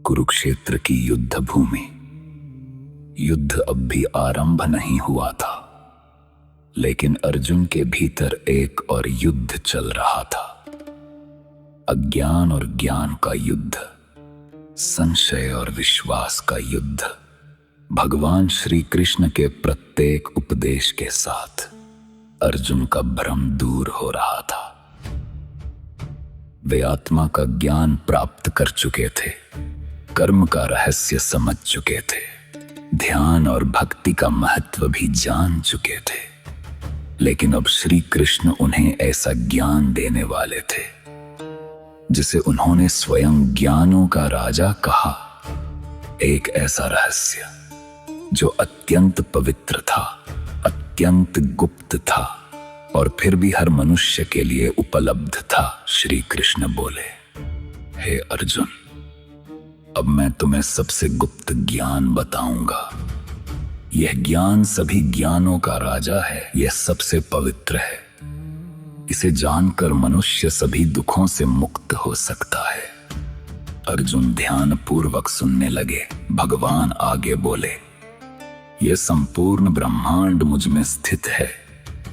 कुरुक्षेत्र की युद्ध भूमि। युद्ध अब भी आरंभ नहीं हुआ था, लेकिन अर्जुन के भीतर एक और युद्ध चल रहा था। अज्ञान और ज्ञान का युद्ध, संशय और विश्वास का युद्ध। भगवान श्री कृष्ण के प्रत्येक उपदेश के साथ अर्जुन का भ्रम दूर हो रहा था। वे आत्मा का ज्ञान प्राप्त कर चुके थे, कर्म का रहस्य समझ चुके थे, ध्यान और भक्ति का महत्व भी जान चुके थे। लेकिन अब श्री कृष्ण उन्हें ऐसा ज्ञान देने वाले थे जिसे उन्होंने स्वयं ज्ञानों का राजा कहा। एक ऐसा रहस्य जो अत्यंत पवित्र था, अत्यंत गुप्त था और फिर भी हर मनुष्य के लिए उपलब्ध था। श्री कृष्ण बोले, हे अर्जुन, अब मैं तुम्हें सबसे गुप्त ज्ञान बताऊंगा। यह ज्ञान सभी ज्ञानों का राजा है, यह सबसे पवित्र है। इसे जानकर मनुष्य सभी दुखों से मुक्त हो सकता है। अर्जुन ध्यान पूर्वक सुनने लगे। भगवान आगे बोले, यह संपूर्ण ब्रह्मांड मुझ में स्थित है,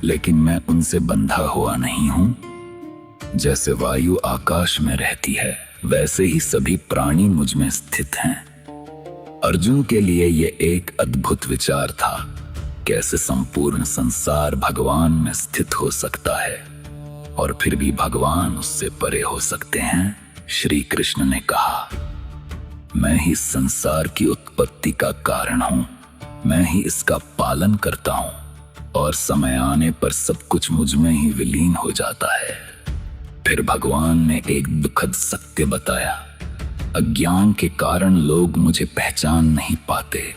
लेकिन मैं उनसे बंधा हुआ नहीं हूं। जैसे वायु आकाश में रहती है, वैसे ही सभी प्राणी मुझ में स्थित हैं। अर्जुन के लिए यह एक अद्भुत विचार था। कैसे संपूर्ण संसार भगवान में स्थित हो सकता है और फिर भी भगवान उससे परे हो सकते हैं। श्री कृष्ण ने कहा, मैं ही संसार की उत्पत्ति का कारण हूं, मैं ही इसका पालन करता हूं और समय आने पर सब कुछ मुझ में ही विलीन हो जाता है। फिर भगवान ने एक दुखद सत्य बताया, अज्ञान के कारण लोग मुझे पहचान नहीं पाते।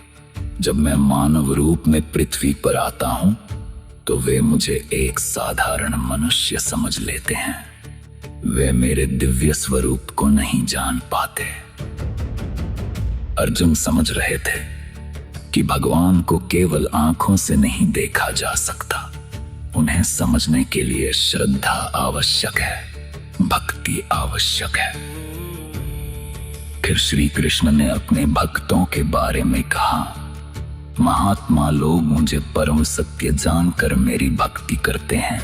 जब मैं मानव रूप में पृथ्वी पर आता हूं तो वे मुझे एक साधारण मनुष्य समझ लेते हैं। वे मेरे दिव्य स्वरूप को नहीं जान पाते। अर्जुन समझ रहे थे कि भगवान को केवल आंखों से नहीं देखा जा सकता। उन्हें समझने के लिए श्रद्धा आवश्यक है, भक्ति आवश्यक है। फिर श्री कृष्ण ने अपने भक्तों के बारे में कहा, महात्मा लोग मुझे परम सत्य जानकर मेरी भक्ति करते हैं।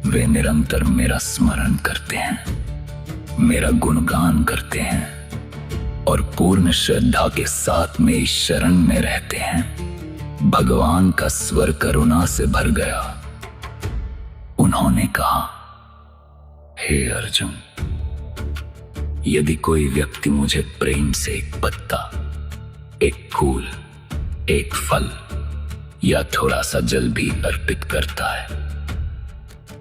वे निरंतर मेरा स्मरण करते हैं, मेरा गुणगान करते हैं और पूर्ण श्रद्धा के साथ मेरी शरण में रहते हैं। भगवान का स्वर करुणा से भर गया। उन्होंने कहा, हे अर्जुन, यदि कोई व्यक्ति मुझे प्रेम से एक पत्ता, एक फूल, एक फल या थोड़ा सा जल भी अर्पित करता है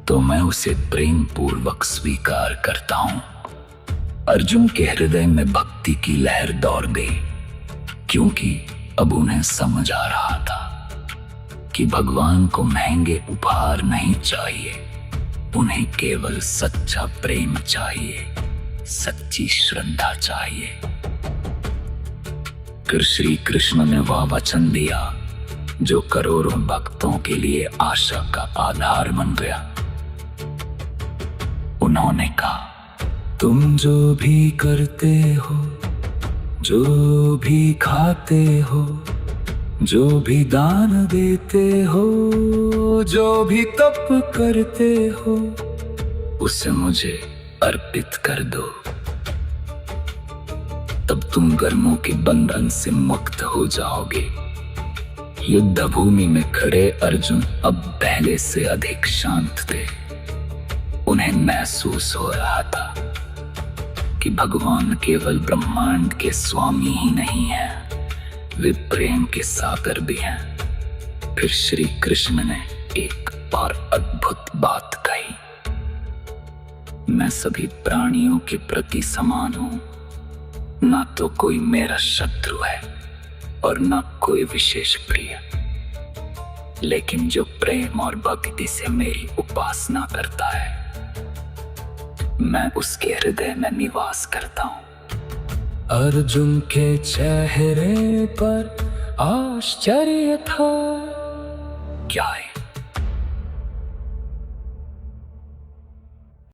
तो मैं उसे प्रेम पूर्वक स्वीकार करता हूं। अर्जुन के हृदय में भक्ति की लहर दौड़ गई, क्योंकि अब उन्हें समझ आ रहा था कि भगवान को महंगे उपहार नहीं चाहिए, उन्हें केवल सच्चा प्रेम चाहिए, सच्ची श्रद्धा चाहिए। फिर श्री कृष्ण ने वह वचन दिया जो करोड़ों भक्तों के लिए आशा का आधार बन गया। उन्होंने कहा, तुम जो भी करते हो, जो भी खाते हो, जो भी दान देते हो, जो भी तप करते हो, उसे मुझे अर्पित कर दो। तब तुम कर्मों के बंधन से मुक्त हो जाओगे। युद्ध भूमि में खड़े अर्जुन अब पहले से अधिक शांत थे। उन्हें महसूस हो रहा था कि भगवान केवल ब्रह्मांड के स्वामी ही नहीं है, वे प्रेम के सागर भी हैं। फिर श्री कृष्ण ने एक और अद्भुत बात कही, मैं सभी प्राणियों के प्रति समान हूं। ना तो कोई मेरा शत्रु है और ना कोई विशेष प्रिय, लेकिन जो प्रेम और भक्ति से मेरी उपासना करता है, मैं उसके हृदय में निवास करता हूं। अर्जुन के चेहरे पर आश्चर्य था। क्या है?